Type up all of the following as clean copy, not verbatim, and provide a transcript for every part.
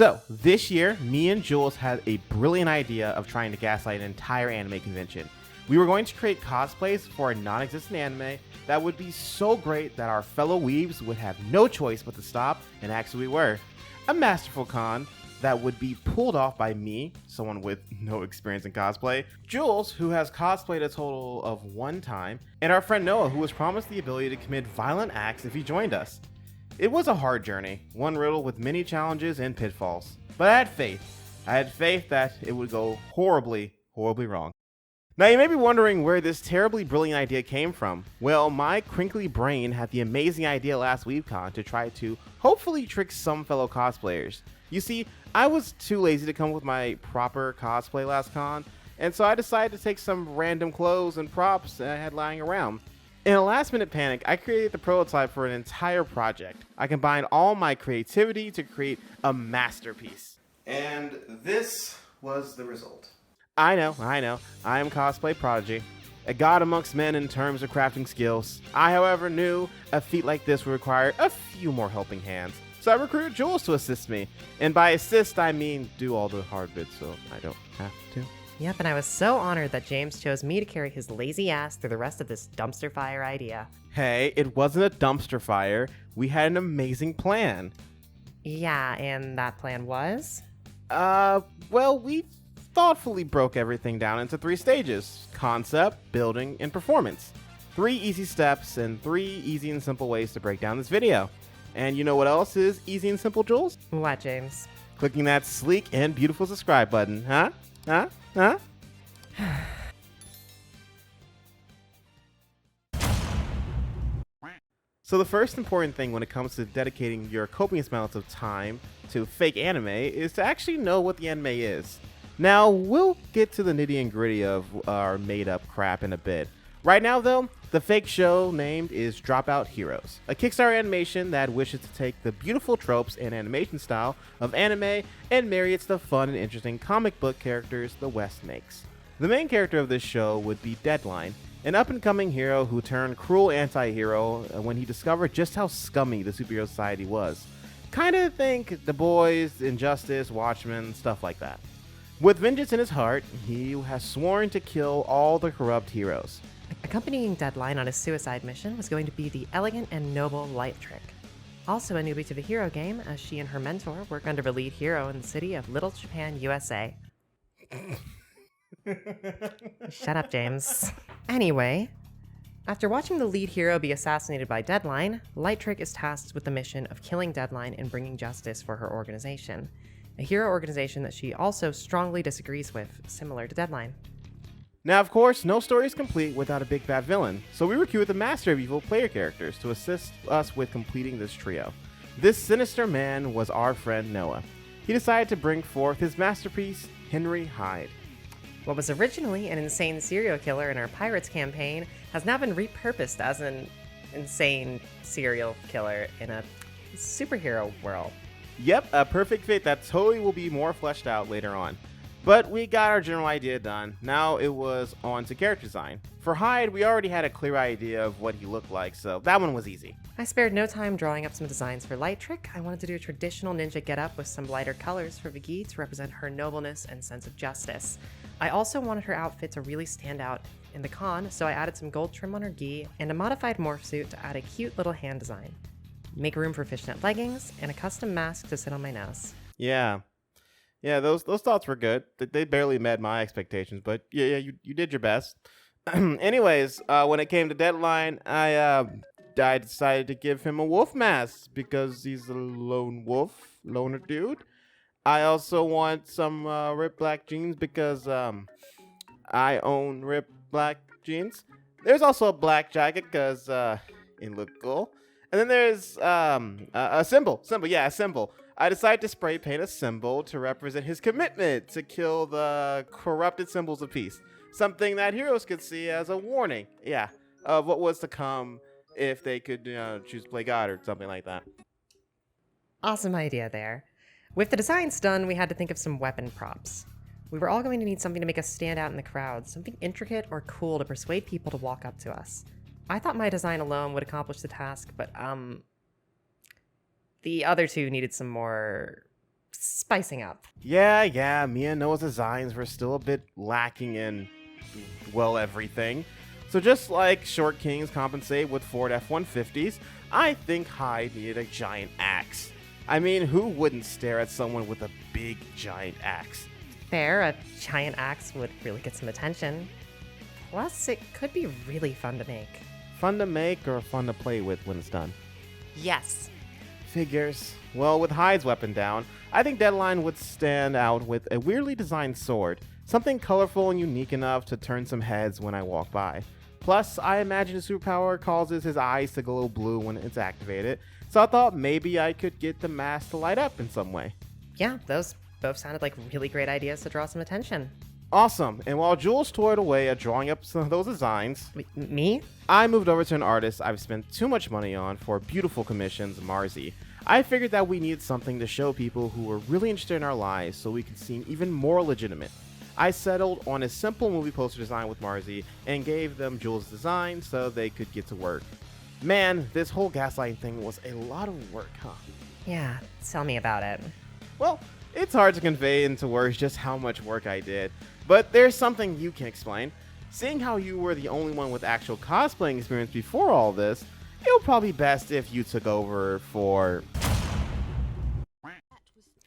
So, this year, me and Jules had a brilliant idea of trying to gaslight an entire anime convention. We were going to create cosplays for a non-existent anime that would be so great that our fellow weebs would have no choice but to stop and act as we were. A masterful con that would be pulled off by me, someone with no experience in cosplay, Jules, who has cosplayed a total of 1 time, and our friend Noah, who was promised the ability to commit violent acts if he joined us. It was a hard journey, one riddled with many challenges and pitfalls, but I had faith. I had faith that it would go horribly, horribly wrong. Now you may be wondering where this terribly brilliant idea came from. Well, my crinkly brain had the amazing idea last Weebcon to try to hopefully trick some fellow cosplayers. You see, I was too lazy to come up with my proper cosplay last con, and so I decided to take some random clothes and props that I had lying around. In a last minute panic, I created the prototype for an entire project. I combined all my creativity to create a masterpiece. And this was the result. I know, I am cosplay prodigy, a god amongst men in terms of crafting skills. I, however, knew a feat like this would require a few more helping hands. So I recruited Jules to assist me. And by assist, I mean do all the hard bits so I don't have to. Yep, and I was so honored that James chose me to carry his lazy ass through the rest of this dumpster fire idea. Hey, it wasn't a dumpster fire. We had an amazing plan. Yeah, and that plan was? Well, we thoughtfully broke everything down into 3 stages: concept, building, and performance. 3 easy steps and 3 easy and simple ways to break down this video. And you know what else is easy and simple, Jules? What, James? Clicking that sleek and beautiful subscribe button, huh? So the first important thing when it comes to dedicating your copious amounts of time to fake anime is to actually know what the anime is. Now, we'll get to the nitty and gritty of our made-up crap in a bit. Right now, though, the fake show named is Dropout Heroes, a Kickstarter animation that wishes to take the beautiful tropes and animation style of anime and marry it to the fun and interesting comic book characters the West makes. The main character of this show would be Deadline, an up-and-coming hero who turned cruel anti-hero when he discovered just how scummy the superhero society was. Kinda think The Boys, Injustice, Watchmen, stuff like that. With vengeance in his heart, he has sworn to kill all the corrupt heroes. Accompanying Deadline on his suicide mission was going to be the elegant and noble Light Trick. Also a newbie to the hero game, as she and her mentor work under the lead hero in the city of Little Japan, USA. Shut up, James. Anyway, after watching the lead hero be assassinated by Deadline, Light Trick is tasked with the mission of killing Deadline and bringing justice for her organization. A hero organization that she also strongly disagrees with, similar to Deadline. Now, of course, no story is complete without a big bad villain, so we recruit the Master of Evil player characters to assist us with completing this trio. This sinister man was our friend Noah. He decided to bring forth his masterpiece, Henry Hyde. What was originally an insane serial killer in our Pirates campaign has now been repurposed as an insane serial killer in a superhero world. Yep, a perfect fit that totally will be more fleshed out later on. But we got our general idea done. Now it was on to character design. For Hyde, we already had a clear idea of what he looked like, so that one was easy. I spared no time drawing up some designs for Light Trick. I wanted to do a traditional ninja getup with some lighter colors for Viggy to represent her nobleness and sense of justice. I also wanted her outfit to really stand out in the con, so I added some gold trim on her gi and a modified morph suit to add a cute little hand design. Make room for fishnet leggings and a custom mask to sit on my nose. Yeah, those thoughts were good. They barely met my expectations, but yeah, you did your best. Anyways, when it came to Deadline, I decided to give him a wolf mask because he's a lone wolf, loner dude. I also want some ripped black jeans because I own ripped black jeans. There's also a black jacket because it looked cool. And then there's a symbol. A symbol. I decided to spray paint a symbol to represent his commitment to kill the corrupted symbols of peace. Something that heroes could see as a warning, of what was to come if they could choose to play God or something like that. Awesome idea there. With the designs done, we had to think of some weapon props. We were all going to need something to make us stand out in the crowd, something intricate or cool to persuade people to walk up to us. I thought my design alone would accomplish the task, but the other two needed some more spicing up. Yeah, me and Noah's designs were still a bit lacking in, well, everything. So just like Short Kings compensate with Ford F-150s, I think Hyde needed a giant axe. I mean, who wouldn't stare at someone with a big giant axe? Fair, a giant axe would really get some attention. Plus, it could be really fun to make. Fun to make or fun to play with when it's done? Yes. Figures. Well, with Hyde's weapon down, I think Deadline would stand out with a weirdly designed sword. Something colorful and unique enough to turn some heads when I walk by. Plus, I imagine his superpower causes his eyes to glow blue when it's activated, so I thought maybe I could get the mask to light up in some way. Yeah, those both sounded like really great ideas to draw some attention. Awesome, and while Jules toyed away at drawing up some of those designs, Me? I moved over to an artist I've spent too much money on for beautiful commissions, Marzi. I figured that we needed something to show people who were really interested in our lives so we could seem even more legitimate. I settled on a simple movie poster design with Marzi and gave them Jules' design so they could get to work. Man, this whole gaslighting thing was a lot of work, huh? Yeah, tell me about it. Well, it's hard to convey into words just how much work I did, but there's something you can explain. Seeing how you were the only one with actual cosplaying experience before all this, it would probably be best if you took over for...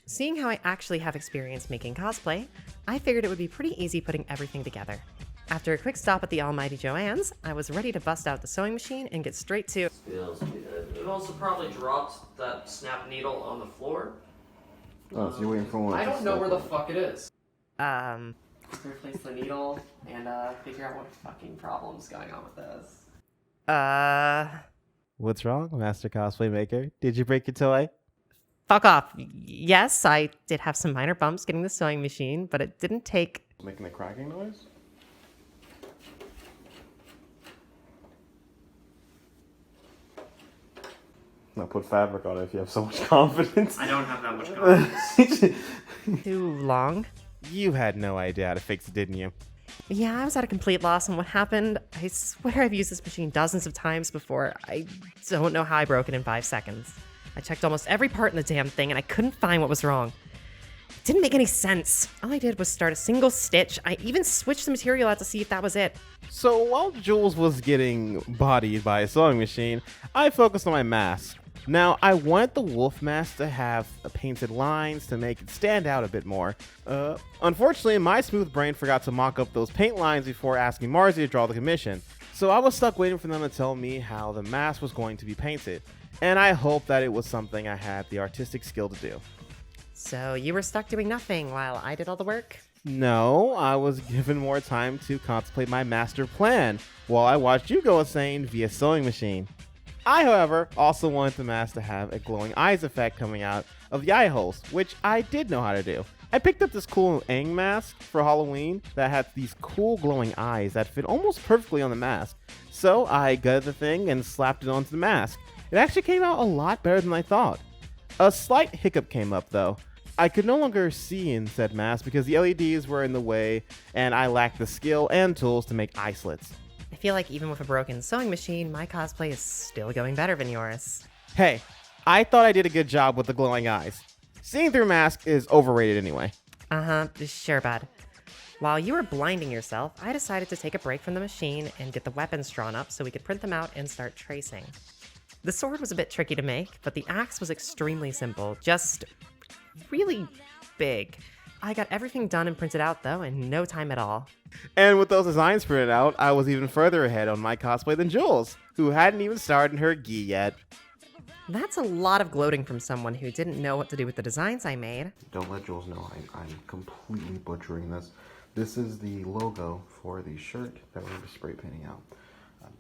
Seeing how I actually have experience making cosplay, I figured it would be pretty easy putting everything together. After a quick stop at the almighty Joann's, I was ready to bust out the sewing machine and get straight to... It also probably dropped that snap needle on the floor. Oh, so you're waiting for one. I don't know where the fuck it is. Replace the needle and figure out what fucking problem's going on with this. What's wrong, Master Cosplay Maker? Did you break your toy? Fuck off. Yes, I did have some minor bumps getting the sewing machine, but it didn't take... Making a cracking noise? Now put fabric on it if you have so much confidence. I don't have that much confidence. too long. You had no idea how to fix it, didn't you? Yeah, I was at a complete loss on what happened. I swear I've used this machine dozens of times before. I don't know how I broke it in 5 seconds. I checked almost every part in the damn thing and I couldn't find what was wrong. It didn't make any sense. All I did was start a single stitch. I even switched the material out to see if that was it. So while Jules was getting bodied by a sewing machine, I focused on my mask. Now, I wanted the wolf mask to have painted lines to make it stand out a bit more. Unfortunately, my smooth brain forgot to mock up those paint lines before asking Marzi to draw the commission. So I was stuck waiting for them to tell me how the mask was going to be painted. And I hoped that it was something I had the artistic skill to do. So you were stuck doing nothing while I did all the work? No, I was given more time to contemplate my master plan while I watched you go insane via sewing machine. I, however, also wanted the mask to have a glowing eyes effect coming out of the eye holes, which I did know how to do. I picked up this cool Aang mask for Halloween that had these cool glowing eyes that fit almost perfectly on the mask. So I gutted the thing and slapped it onto the mask. It actually came out a lot better than I thought. A slight hiccup came up though. I could no longer see in said mask because the LEDs were in the way and I lacked the skill and tools to make eye slits. I feel like even with a broken sewing machine, my cosplay is still going better than yours. Hey, I thought I did a good job with the glowing eyes. Seeing through mask is overrated anyway. Sure, bud. While you were blinding yourself, I decided to take a break from the machine and get the weapons drawn up so we could print them out and start tracing. The sword was a bit tricky to make, but the axe was extremely simple, just really big. I got everything done and printed out though in no time at all. And with those designs printed out, I was even further ahead on my cosplay than Jules, who hadn't even started her gi yet. That's a lot of gloating from someone who didn't know what to do with the designs I made. Don't let Jules know I'm completely butchering this. This is the logo for the shirt that we're spray painting out.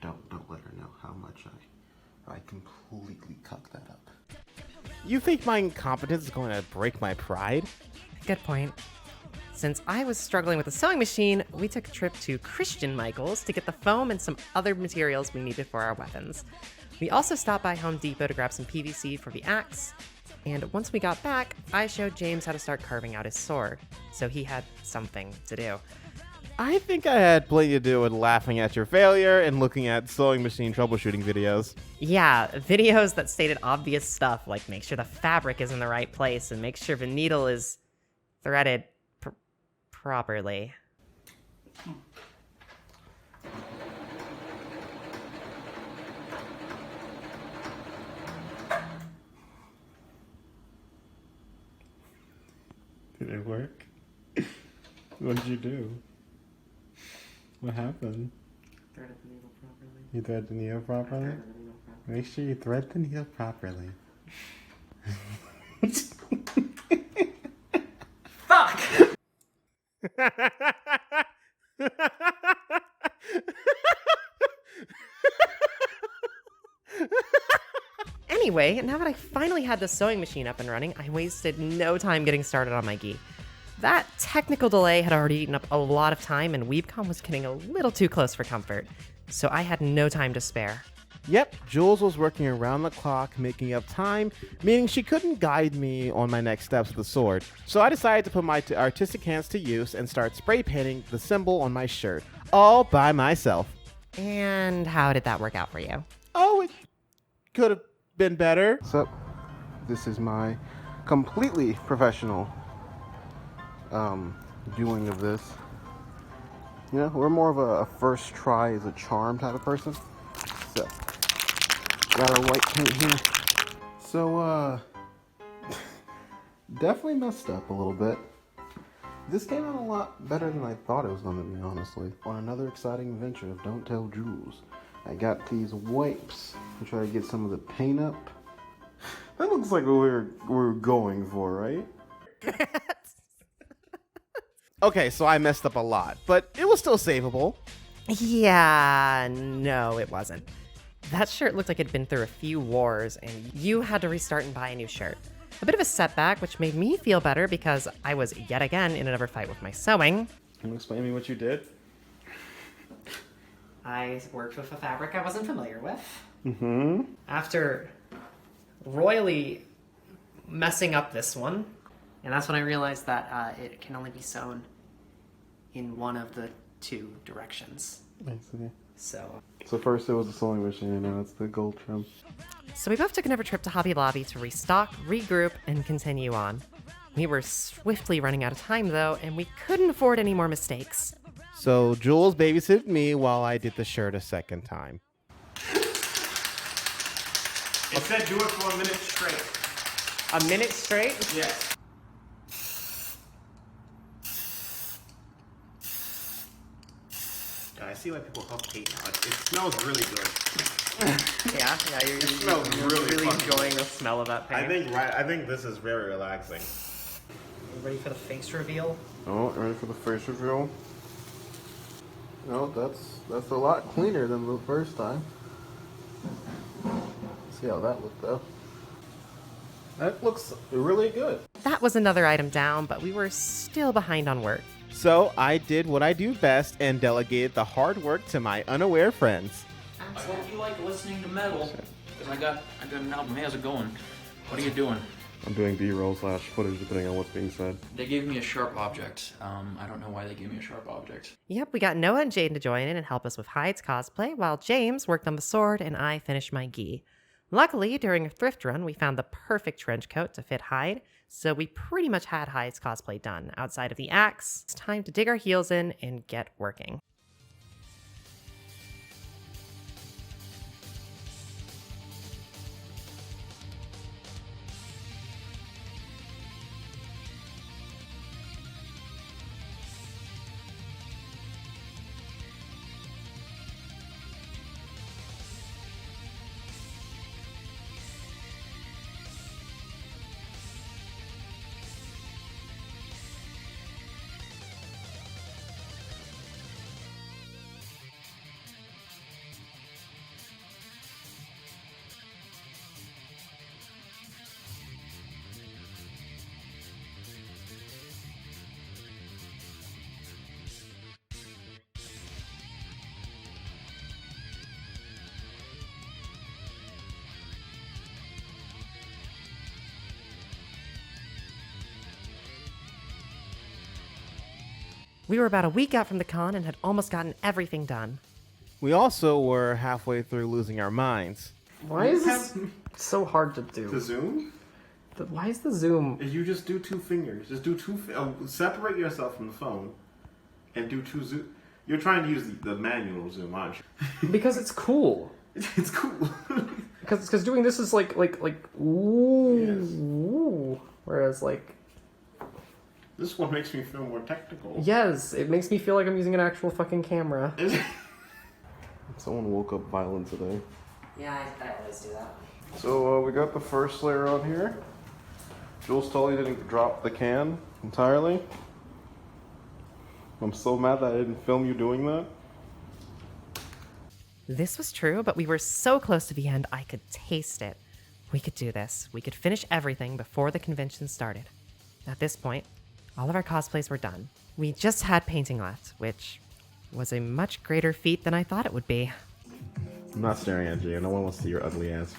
Don't let her know how much I completely cucked that up. You think my incompetence is going to break my pride? Good point. Since I was struggling with the sewing machine, we took a trip to Christian Michael's to get the foam and some other materials we needed for our weapons. We also stopped by Home Depot to grab some PVC for the axe, and once we got back, I showed James how to start carving out his sword, so he had something to do. I think I had plenty to do with laughing at your failure and looking at sewing machine troubleshooting videos. Yeah, videos that stated obvious stuff like make sure the fabric is in the right place and make sure the needle is threaded properly. Did it work? What did you do? What happened? Threaded the needle properly. You thread the needle properly? Make sure you thread the needle properly. Fuck! Anyway, now that I finally had the sewing machine up and running, I wasted no time getting started on my gi. That technical delay had already eaten up a lot of time, and Weebcon was getting a little too close for comfort, so I had no time to spare. Yep, Jules was working around the clock, making up time, meaning she couldn't guide me on my next steps with the sword. So I decided to put my artistic hands to use and start spray painting the symbol on my shirt, all by myself. And how did that work out for you? Oh, it could have been better. So, this is my completely professional doing of this. You know, we're more of a first try is a charm type of person. So, got our white paint here. So, definitely messed up a little bit. This came out a lot better than I thought it was going to be, honestly. On another exciting adventure of Don't Tell Jules, I got these wipes to try to get some of the paint up. That looks like what we're going for, right? Okay, so I messed up a lot, but it was still savable. Yeah, no, it wasn't. That shirt looked like it'd been through a few wars, and you had to restart and buy a new shirt. A bit of a setback, which made me feel better because I was yet again in another fight with my sewing. Can you explain to me what you did? I worked with a fabric I wasn't familiar with. Mm-hmm. After royally messing up this one, and that's when I realized that it can only be sewn in one of the two directions. I see. So first it was a sewing machine, and now it's the gold trim. we both took another trip to Hobby Lobby to restock, regroup, and continue on. We were swiftly running out of time though, and we couldn't afford any more mistakes. So Jules babysitted me while I did the shirt a second time. It said do it for a minute straight. A minute straight? Yes. I see why people love paint now. It smells really good. Yeah, you're smells really fucking enjoying the smell of that paint. I think this is very relaxing. Ready for the face reveal? Oh, ready for the first reveal? No, that's a lot cleaner than the first time. See how that looked though. That looks really good. That was another item down, but we were still behind on work. So I did what I do best and delegated the hard work to my unaware friends. I hope you like listening to metal. Because I got an album. Hey, how's it going? What are you doing? I'm doing B-roll / footage depending on what's being said. They gave me a sharp object. I don't know why they gave me a sharp object. Yep, we got Noah and Jaden to join in and help us with Hyde's cosplay, while James worked on the sword and I finished my gi. Luckily, during a thrift run, we found the perfect trench coat to fit Hyde, so we pretty much had Hyde's cosplay done. Outside of the axe, it's time to dig our heels in and get working. We were about a week out from the con and had almost gotten everything done. We also were halfway through losing our minds. Why is this so hard to do? The zoom? Why is the zoom? You just do two fingers. Just do separate yourself from the phone and do two zoom. You're trying to use the manual zoom, aren't you? Because it's cool. It's cool. Because doing this is like ooh, Yes. ooh. Whereas like This one makes me feel more technical. yes, it makes me feel like I'm using an actual fucking camera. Someone woke up violent today. Yeah, I always do that. So we got the first layer on here. Jules totally didn't drop the can entirely. I'm so mad that I didn't film you doing that. This was true, but we were so close to the end, I could taste it. We could do this. We could finish everything before the convention started. At this point, all of our cosplays were done. We just had painting left, which was a much greater feat than I thought it would be. I'm not staring at you. No one wants to see your ugly ass.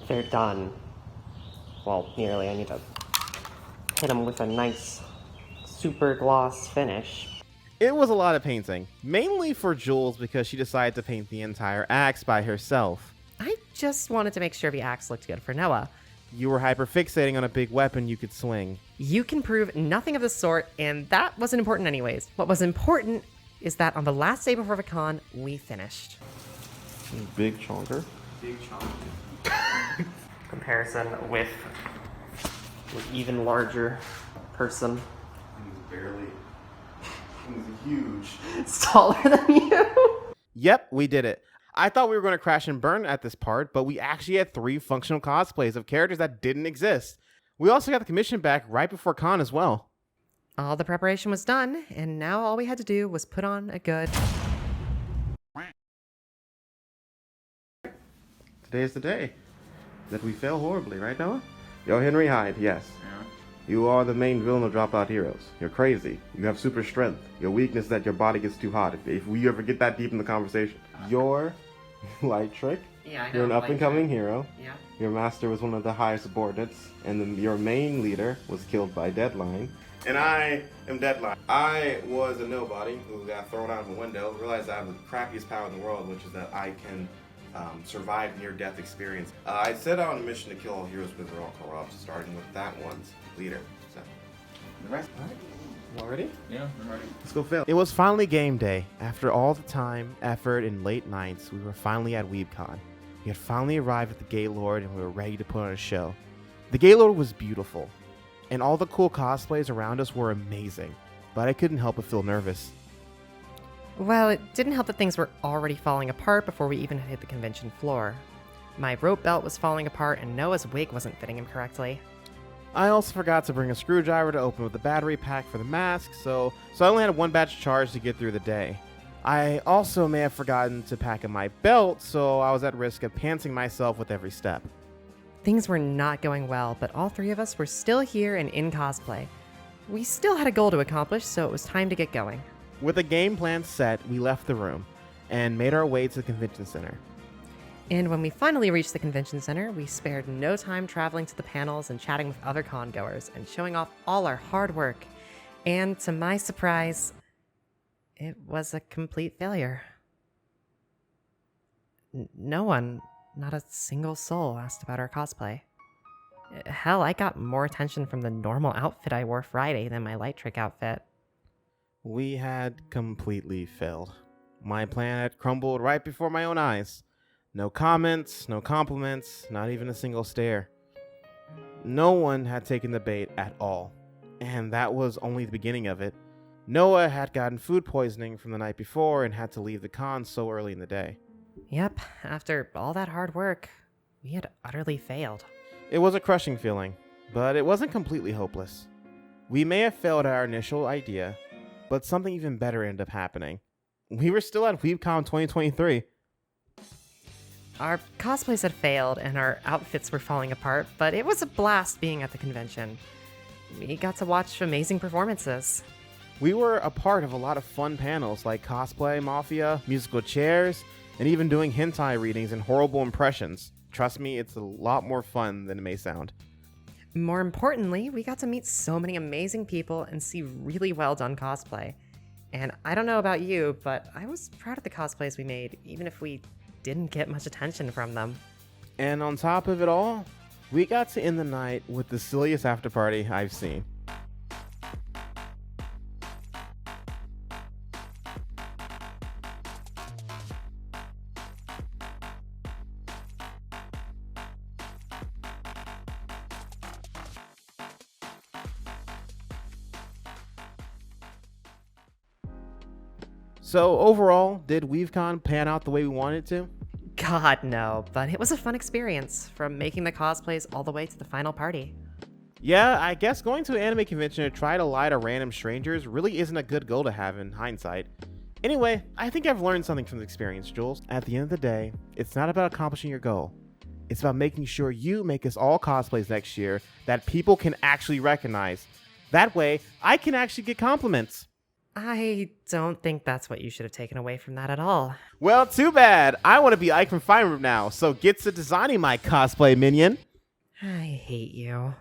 They're done. Well, nearly. I need to hit them with a nice super gloss finish. It was a lot of painting, mainly for Jules because she decided to paint the entire axe by herself. I just wanted to make sure the axe looked good for Noah. You were hyperfixating on a big weapon you could swing. You can prove nothing of the sort, and that wasn't important anyways. What was important is that on the last day before the con, we finished. Big chonker. Big chunk. Comparison with even larger person. He's barely. He's huge. It's taller than you. Yep, we did it. I thought we were going to crash and burn at this part, but we actually had 3 functional cosplays of characters that didn't exist. We also got the commission back right before con as well. All the preparation was done, and now all we had to do was put on a good... Today's the day that we fail horribly, right, Noah? Yo, Henry Hyde, yes. Yeah. You are the main villain of Dropout Heroes. You're crazy. You have super strength. Your weakness is that your body gets too hot. If we ever get that deep in the conversation. Your light trick. Yeah, I know. You're an up-and-coming hero. Yeah. Your master was one of the highest subordinates. And then your main leader was killed by Deadline. And I am Deadline. I was a nobody who got thrown out of a window, realized I have the crappiest power in the world, which is that I can survive near-death experience. I set out on a mission to kill all heroes because they're all corrupt, starting with that one's leader. So, the rest. All right. Y'all ready? Yeah, I'm ready. Let's go fail. It was finally game day. After all the time, effort, and late nights, we were finally at Weebcon. We had finally arrived at the Gaylord and we were ready to put on a show. The Gaylord was beautiful, and all the cool cosplays around us were amazing, but I couldn't help but feel nervous. Well, it didn't help that things were already falling apart before we even hit the convention floor. My rope belt was falling apart and Noah's wig wasn't fitting him correctly. I also forgot to bring a screwdriver to open up the battery pack for the mask, so I only had 1 batch charged to get through the day. I also may have forgotten to pack in my belt, so I was at risk of pantsing myself with every step. Things were not going well, but all 3 of us were still here and in cosplay. We still had a goal to accomplish, so it was time to get going. With a game plan set, we left the room and made our way to the convention center. And when we finally reached the convention center, we spared no time traveling to the panels and chatting with other con goers and showing off all our hard work. And to my surprise, it was a complete failure. No one, not a single soul, asked about our cosplay. Hell, I got more attention from the normal outfit I wore Friday than my light trick outfit. We had completely failed. My plan had crumbled right before my own eyes. No comments, no compliments, not even a single stare. No one had taken the bait at all. And that was only the beginning of it. Noah had gotten food poisoning from the night before and had to leave the con so early in the day. Yep, after all that hard work, we had utterly failed. It was a crushing feeling, but it wasn't completely hopeless. We may have failed at our initial idea, but something even better ended up happening. We were still at Weebcon 2023. Our cosplays had failed and our outfits were falling apart, but it was a blast being at the convention. We got to watch amazing performances. We were a part of a lot of fun panels like Cosplay Mafia, musical chairs, and even doing hentai readings and horrible impressions. Trust me, it's a lot more fun than it may sound. More importantly, we got to meet so many amazing people and see really well done cosplay. And I don't know about you, but I was proud of the cosplays we made, even if we didn't get much attention from them. And on top of it all, we got to end the night with the silliest after party I've seen. So overall, did Weavcon pan out the way we wanted it to? God, no, but it was a fun experience, from making the cosplays all the way to the final party. Yeah, I guess going to an anime convention to try to lie to random strangers really isn't a good goal to have in hindsight. Anyway, I think I've learned something from the experience, Jules. At the end of the day, it's not about accomplishing your goal. It's about making sure you make us all cosplays next year that people can actually recognize. That way, I can actually get compliments. I don't think that's what you should have taken away from that at all. Well, too bad. I want to be Ike from Fire Room now, so get to designing my cosplay, minion. I hate you.